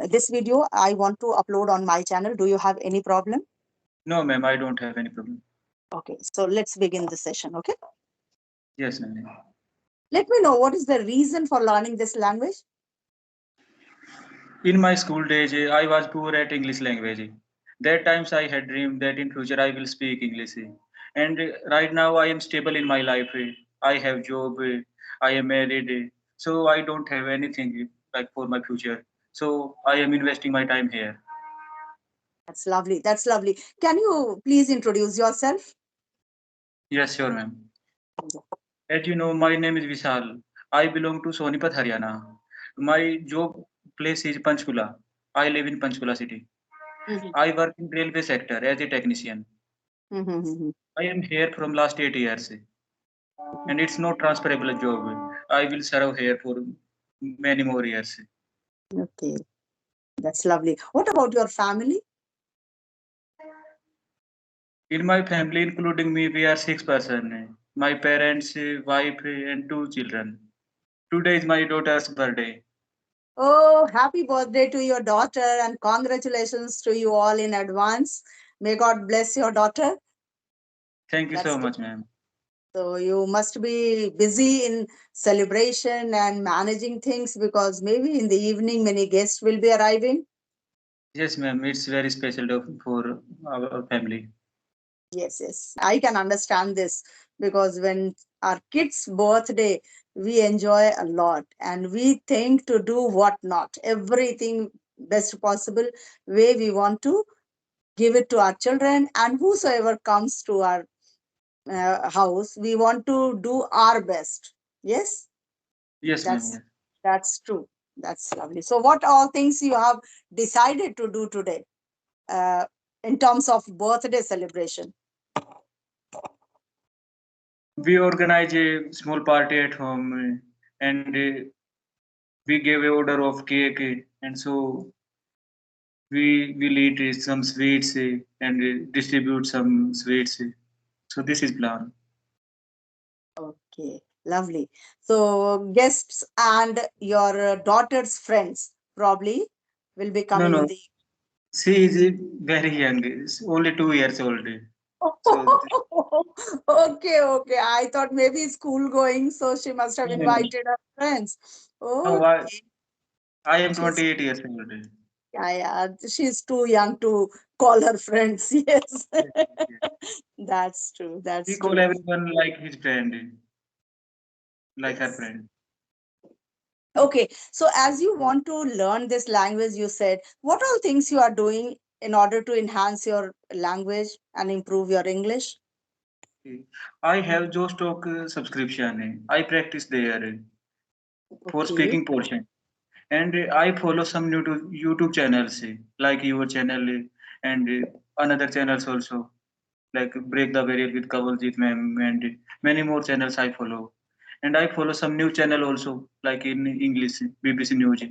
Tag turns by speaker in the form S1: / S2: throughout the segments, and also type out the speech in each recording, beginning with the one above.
S1: this video I want to upload on my channel. Do you have any problem?
S2: No, ma'am, I don't have any problem.
S1: Okay, so let's begin the session. Okay,
S2: Yes, ma'am.
S1: let me know what is the reason for learning this language.
S2: In my school days, I was poor at English language. That times I had dreamed that in future I will speak English. And right now I am stable in my life. I have job. I am married. So I don't have anything like for my future. So I am investing my time here.
S1: That's lovely. That's lovely. Can you please introduce yourself?
S2: Yes, sure, ma'am. As you know, my name is Vishal. I belong to Sonipat, Haryana. My job place is Panchkula. I live in Panchkula city.
S1: Mhm.
S2: I work in railway sector as a technician.
S1: Mhm.
S2: I am here from last 8 years, and it's no transferable job. I will serve here for many more years.
S1: Okay, that's lovely. What about your family?
S2: In my family, including me, we are 6 persons. My parents, wife, and 2 children. Today is my daughter's birthday.
S1: Oh, happy birthday to your daughter and congratulations to you all in advance. May God bless your daughter.
S2: Thank you so
S1: That's
S2: much, ma'am.
S1: so you must be busy in celebration and managing things because maybe in the evening many guests will be arriving.
S2: Yes, ma'am. It's very special day for our family.
S1: Yes, yes. I can understand this because when our kids' birthday, we enjoy a lot and we think to do what not, everything best possible way we want to give it to our children and whosoever comes to our house, we want to do our best. Yes,
S2: Yes, ma'am.
S1: that's
S2: Yes.
S1: that's true. That's lovely. So, what all things you have decided to do today uh, in terms of birthday celebration?
S2: We organize a small party at home, and we gave a order of cake, and so we will eat some sweets and distribute some sweets. So this is plan.
S1: Okay, lovely. So, guests and your daughter's friends probably will be
S2: No,
S1: coming in
S2: no.
S1: the.
S2: She is very young. It's only 2 years old. So
S1: Okay, okay. I thought maybe school going, so she must have
S2: no, no, no.
S1: invited her friends.
S2: No,
S1: Okay,
S2: I am
S1: she's
S2: 28 years old.
S1: yeah, yeah. She's too young to call her friends. Yes,
S2: Yes, yes, yes.
S1: that's true.
S2: He
S1: That's
S2: call
S1: true.
S2: everyone like his friend, like her
S1: Yes.
S2: friend.
S1: Okay, so as you want to learn this language, you said, what all things you are doing in order to enhance your language and improve your English?
S2: I have Jostock subscription. I practice there for
S1: Okay.
S2: speaking portion. And I follow some YouTube channels like your channel and another channels also like Break the Barrier with Kawaljeet ma'am and many more channels I follow. And I follow some new channel also like in English BBC News.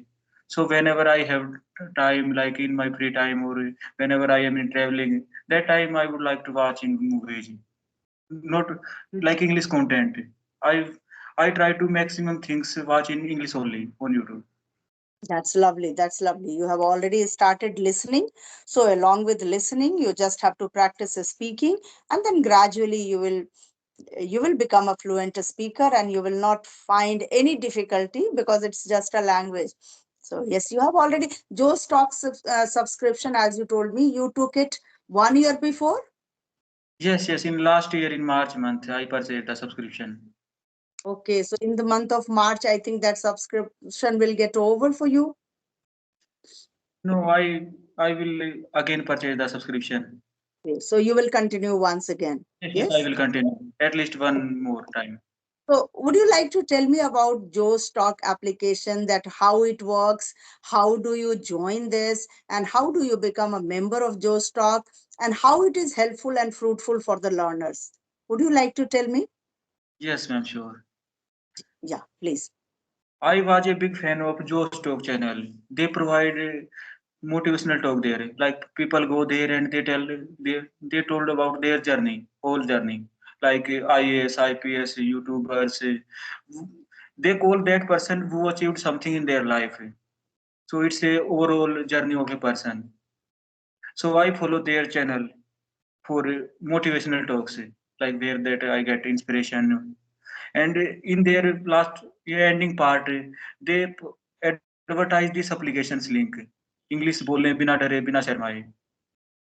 S2: So whenever I have time, like in my free time or whenever I am in traveling, that time I would like to watch in movies, not like English content. I I try to maximum things watch in English only on YouTube.
S1: That's lovely. That's lovely. You have already started listening. So along with listening, you just have to practice speaking, and then gradually you will become a fluent speaker and you will not find any difficulty because it's just a language. So yes, you have already Joe stock subscription, as you told me, you took it 1 year before.
S2: Yes, yes. In last year, in March month, I purchased the subscription.
S1: Okay, so in the month of March, I think that subscription will get over for you.
S2: No, I will again purchase the subscription.
S1: Okay, so you will continue once again.
S2: Yes, yes, I
S1: Yes.
S2: will continue at least one more time.
S1: So, would you like to tell me about Joe Stock application, that how it works, how do you join this, and how do you become a member of Joe Stock, and how it is helpful and fruitful for the learners? Would you like to tell me?
S2: Yes, ma'am, sure.
S1: Yeah, please.
S2: I was a big fan of Joe's Talk channel. They provide motivational talk there. Like people go there and they told about their journey, whole journey. Like IAS, IPS, YouTubers. They call that person who achieved something in their life. So it's a overall journey of a person. So I follow their channel for motivational talks, like where that I get inspiration. And in their last ending part, they advertise this applications link. English बोलने बिना डरे बिना शर्माए.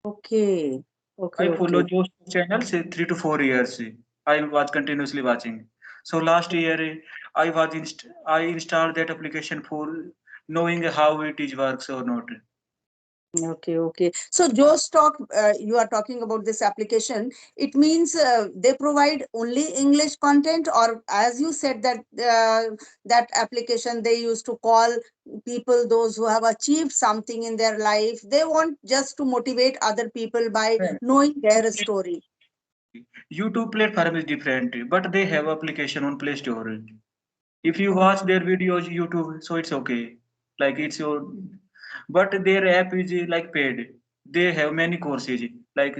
S1: Okay. Okay.
S2: I follow
S1: Okay.
S2: those channels 3 to 4 years. I was continuously watching. So last year I installed that application for knowing how it is works or not.
S1: Okay, okay. So Joe's talk, you are talking about this application. It means they provide only English content, or as you said that that application they used to call people those who have achieved something in their life. They want just to motivate other people by
S2: Yeah.
S1: knowing their story.
S2: YouTube platform is different, but they have application on Play Store. If you watch their videos YouTube, so it's okay. Like it's your, but their app is like paid. They have many courses like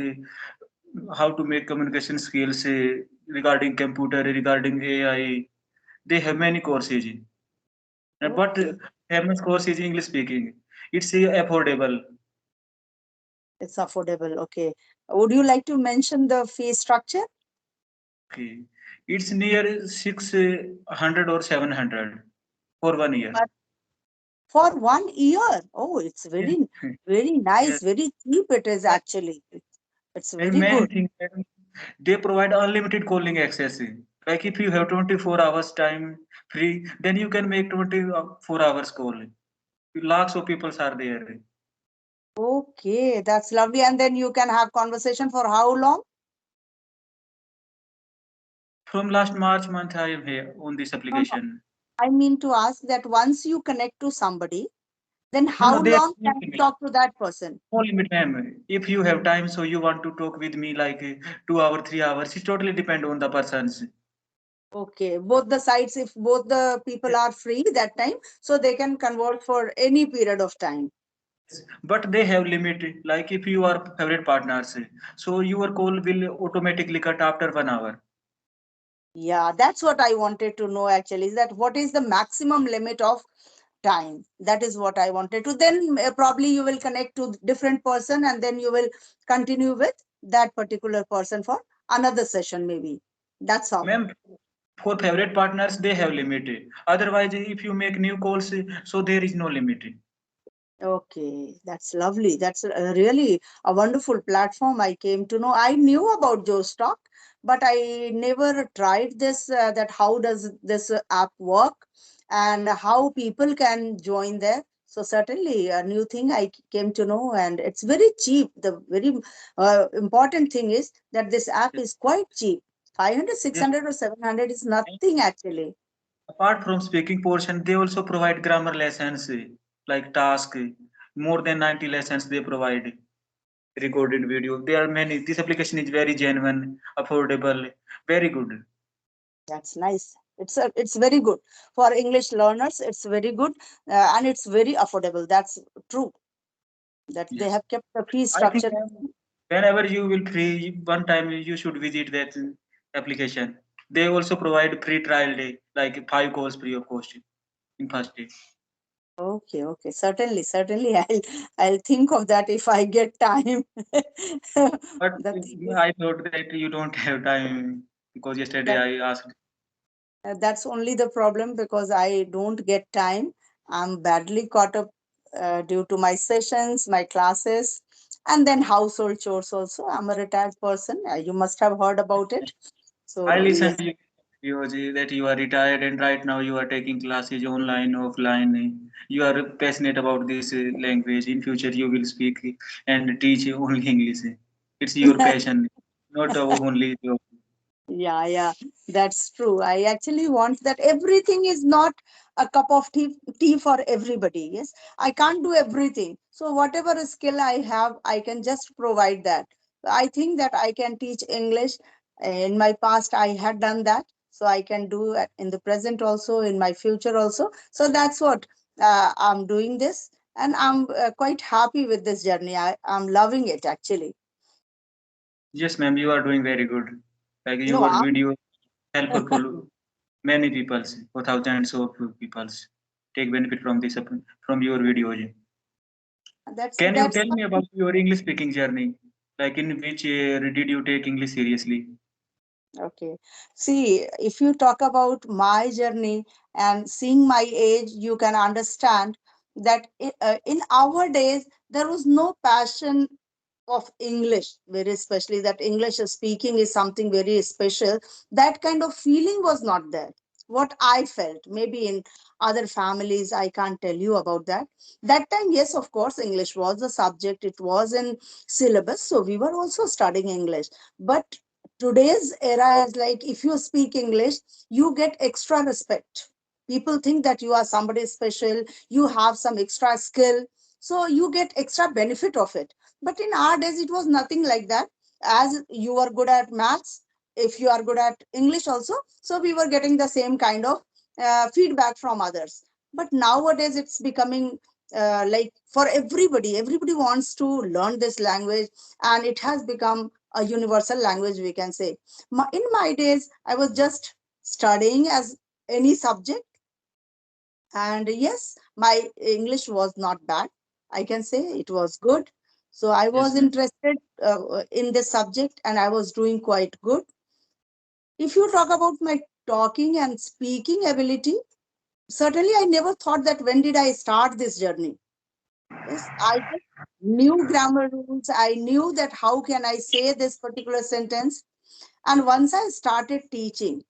S2: how to make communication skills regarding computer, regarding AI. They have many courses, but
S1: Okay,
S2: famous course is English speaking. It's affordable.
S1: it's affordable. Okay. Would you like to mention the fee structure?
S2: Okay, it's near 600 or 700 for 1 year.
S1: But for 1 year. Oh, it's
S2: Yes,
S1: very, very nice,
S2: yes.
S1: very cheap it is actually. It's
S2: And
S1: very
S2: main
S1: good.
S2: thing that they provide unlimited calling access. Like if you have 24 hours time free, then you can make 24 hours call. Lots of people are there.
S1: Okay, that's lovely. And then you can have conversation for how long?
S2: From last March month, I am here on this
S1: No, no.
S2: application.
S1: I mean to ask that once you connect to somebody, then
S2: No,
S1: how
S2: no, there
S1: long
S2: no
S1: can you
S2: limit.
S1: talk to that person?
S2: No limit, ma'am. If you have time, so you want to talk with me like 2 hours, 3 hours, it totally depend on the persons.
S1: Okay, both the sides, if both the people are free that time, so they can convert for any period of time.
S2: But they have limit. Like if you are favorite partners, so your call will automatically cut after 1 hour.
S1: Yeah, that's what I wanted to know actually, is that what is the maximum limit of time? That is what I wanted to. Then probably you will connect to different person and then you will continue with that particular person for another session maybe. That's all.
S2: Ma'am, for favorite partners, they have limit. Otherwise, if you make new calls, so there is no limit.
S1: Okay, that's lovely. That's really a wonderful platform. I came to know. I knew about Joe Stock, but I never tried this. That how does this app work, and how people can join there. So certainly a new thing I came to know, and it's very cheap. The very important thing is that this app is quite cheap. 500, six
S2: Yes.
S1: hundred, or 700 is nothing actually.
S2: Apart from speaking portion, they also provide grammar lessons like task. More than 90 lessons they provide recorded video. There are many. This application is very genuine, affordable, very good.
S1: That's nice. It's very good for English learners. It's very good, and it's very affordable. That's true. That they
S2: Yes.
S1: have kept the fee
S2: I think
S1: structure.
S2: whenever you will free, one time you should visit that application. They also provide free trial day, like 5 calls free of cost in first day.
S1: Okay, okay. Certainly, certainly. I'll think of that if I get time.
S2: But
S1: The thing is
S2: I thought that you don't have time because yesterday
S1: that
S2: I asked.
S1: that's only the problem because I don't get time. I'm badly caught up due to my sessions, my classes, and then household chores also. I'm a retired person. You must have heard about it.
S2: I
S1: So
S2: listened
S1: yes.
S2: to you videos that you are retired and right now you are taking classes online, offline. You are passionate about this language. In future, you will speak and teach only English. It's your passion, not only job.
S1: Yeah, yeah, that's true. I actually want that everything is not a cup of tea for everybody. Yes, I can't do everything. So whatever skill I have, I can just provide that. I think that I can teach English. In my past, I had done that. So I can do it in the present also, in my future also. So that's what I'm doing this. And I'm quite happy with this journey. I'm loving it actually.
S2: Yes, ma'am, you are doing very good. Like
S1: No,
S2: your video helpful for many people, for thousands of people. take benefit from this from your videos. Can you
S1: That's
S2: tell me about your English speaking journey? Like in which year did you take English seriously?
S1: okay. See, if you talk about my journey and seeing my age, you can understand that in our days there was no passion of English, very especially that English speaking is something very special. That kind of feeling was not there. What I felt, maybe in other families, I can't tell you about that. That time, yes, of course, English was the subject, it was in syllabus, so we were also studying English. But today's era is like if you speak English, you get extra respect. People think that you are somebody special, you have some extra skill, so you get extra benefit of it. But in our days, it was nothing like that. As you are good at maths, if you are good at English also, so we were getting the same kind of feedback from others. But nowadays, it's becoming like for everybody, everybody wants to learn this language, and it has become a universal language, we can say. In my days, I was just studying as any subject, and yes, my English was not bad. I can say it was good. So I was
S2: Yes, ma'am.
S1: interested in this subject and I was doing quite good. If you talk about my talking and speaking ability, certainly I never thought that when did I start this journey. Yes, I just knew grammar rules. I knew that how can I say this particular sentence. And once I started teaching,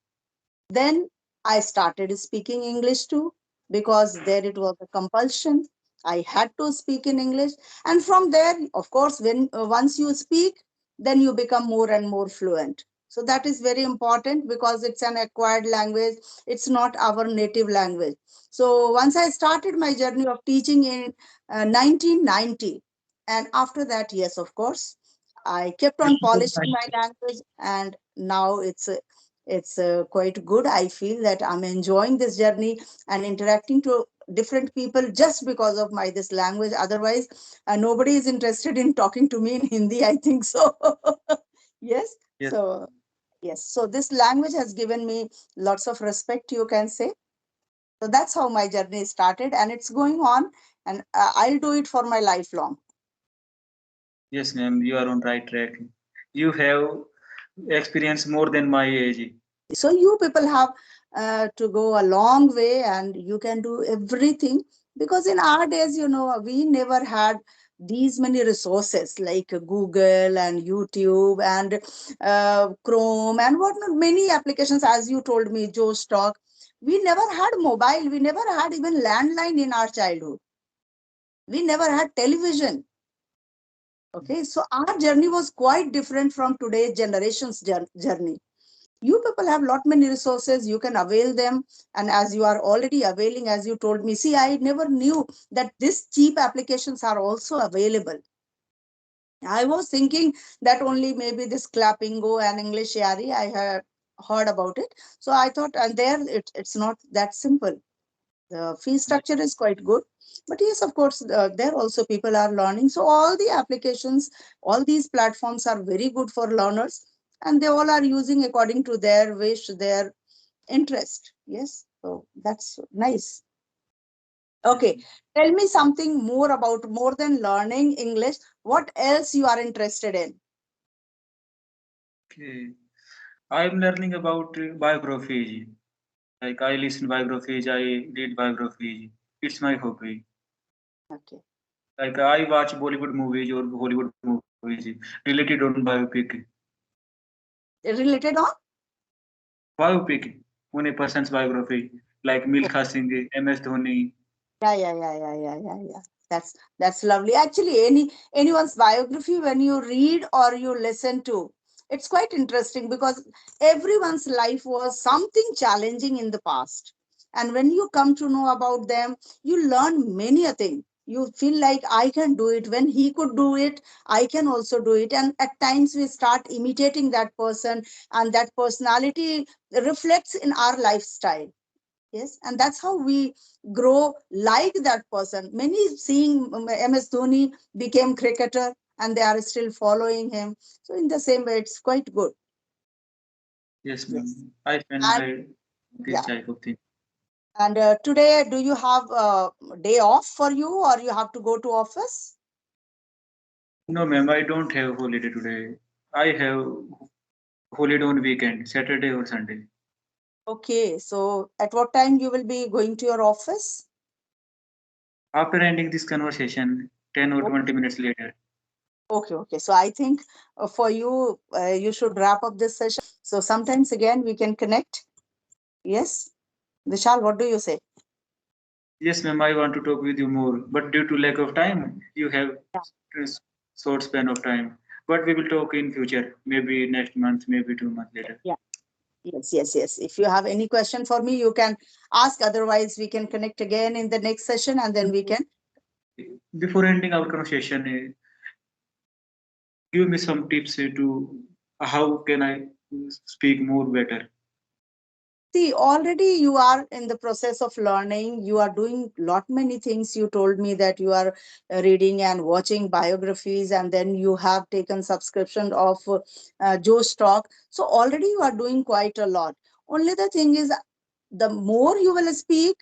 S1: then I started speaking English too, because there it was a compulsion. I had to speak in English. And from there, of course, when once you speak, then you become more and more fluent. So that is very important because it's an acquired language. It's not our native language. So once I started my journey of teaching in 1990, and after that, yes, of course, I kept on polishing my language, and now it's quite good. I feel that I'm enjoying this journey and interacting to different people just because of my this language. Otherwise, nobody is interested in talking to me in Hindi, I think so. Yes.
S2: Yes,
S1: So yes, so this language has given me lots of respect, you can say. So that's how my journey started, and it's going on, and I'll do it for my lifelong.
S2: yes, ma'am. You are on right track. You have experience more than my age.
S1: So you people have to go a long way, and you can do everything, because in our days, we never had these many resources like Google and YouTube and Chrome and whatnot, many applications, as you told me, Joe Stock. We never had mobile, we never had even landline in our childhood, we never had television. Okay, so our journey was quite different from today's generation's journey. You people have lot many resources, you can avail them. And as you are already availing, as you told me, see, I never knew that these cheap applications are also available. I was thinking that only maybe this Clappingo and English Yari I had heard about it. So I thought, and there it's not that simple. The fee structure is quite good. But yes, of course, there also people are learning. So all the applications, all these platforms are very good for learners, and they all are using according to their wish, their interest. Yes, so that's nice.
S2: Yes,
S1: Okay,
S2: ma'am.
S1: tell me something more about, more than learning English, what else you are interested in?
S2: Okay. I'm learning about biographies. Like I listen biographies, I read biographies. It's my hobby.
S1: Okay,
S2: Like I watch Bollywood movies or Hollywood movies related on biopic.
S1: related on.
S2: Biopic on a person's biography, like Milkha Singh, MS Dhoni.
S1: Yeah. That's lovely. Actually, anyone's biography, when you read or you listen to, it's quite interesting because everyone's life was something challenging in the past. And when you come to know about them, you learn many a thing. You feel like I can do it. When he could do it, I can also do it. And at times we start imitating that person, and that personality reflects in our lifestyle. Yes, and that's how we grow like that person. Many seeing MS Dhoni became cricketer and they are still following him. So in the same way, it's quite good.
S2: Yes,
S1: Yes.
S2: ma'am. I
S1: And
S2: fan this
S1: yeah,
S2: type of thing.
S1: And today, do you have a day off for you, or you have to go to office?
S2: No, ma'am, I don't have holiday today. I have holiday on weekend, Saturday or Sunday.
S1: Okay, so at what time you will be going to your office?
S2: After ending this conversation, 10 or
S1: O-
S2: 20 minutes later.
S1: Okay, okay. So I think for you, you should wrap up this session. So sometimes again we can connect. Yes, Vishal, what do you say?
S2: Yes, ma'am, I want to talk with you more, but due to lack of time, you have
S1: Yeah.
S2: s- short span of time. But we will talk in future, maybe next month, maybe 2 months later.
S1: Yeah. Yes, yes, yes. If you have any question for me, you can ask. Otherwise, we can connect again in the next session and then we can.
S2: Before ending our conversation, give me some tips to how can I speak more better.
S1: See, already you are in the process of learning. You are doing lot many things. You told me that you are reading and watching biographies, and then you have taken subscription of Joe's Talk. So already you are doing quite a lot. Only the thing is, the more you will speak,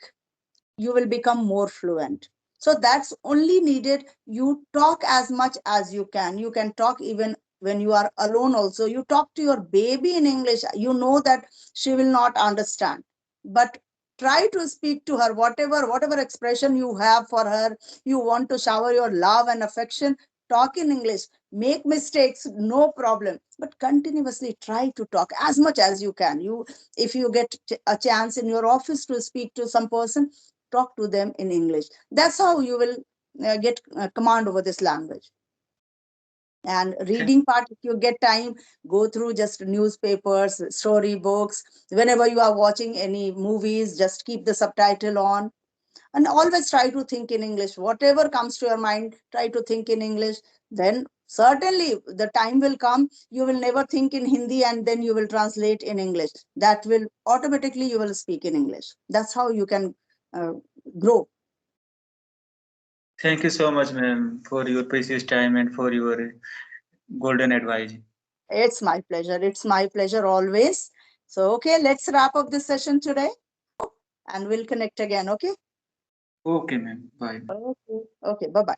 S1: you will become more fluent. So that's only needed. You talk as much as you can. You can talk even when you are alone also. You talk to your baby in English. You know that she will not understand, but try to speak to her. Whatever expression you have for her, you want to shower your love and affection, talk in English. Make mistakes, no problem, but continuously try to talk as much as you can. You, if you get a chance in your office to speak to some person, talk to them in English. That's how you will get command over this language. And
S2: Thank,
S1: reading part, if you get time, go through just newspapers, story books. Whenever you are watching any movies, just keep the subtitle on, and always try to think in English. Whatever comes to your mind, try to think in English. Then certainly the time will come, you will never think in Hindi and then you will translate in English. That will automatically, you will speak in English. That's how you can uh, grow.
S2: thank you so much, ma'am, for your precious time and for your golden advice.
S1: It's my pleasure. It's my pleasure always. So, okay, let's wrap up this session today and we'll connect again. Okay.
S2: Okay, ma'am. Bye.
S1: Okay. Okay. Bye bye.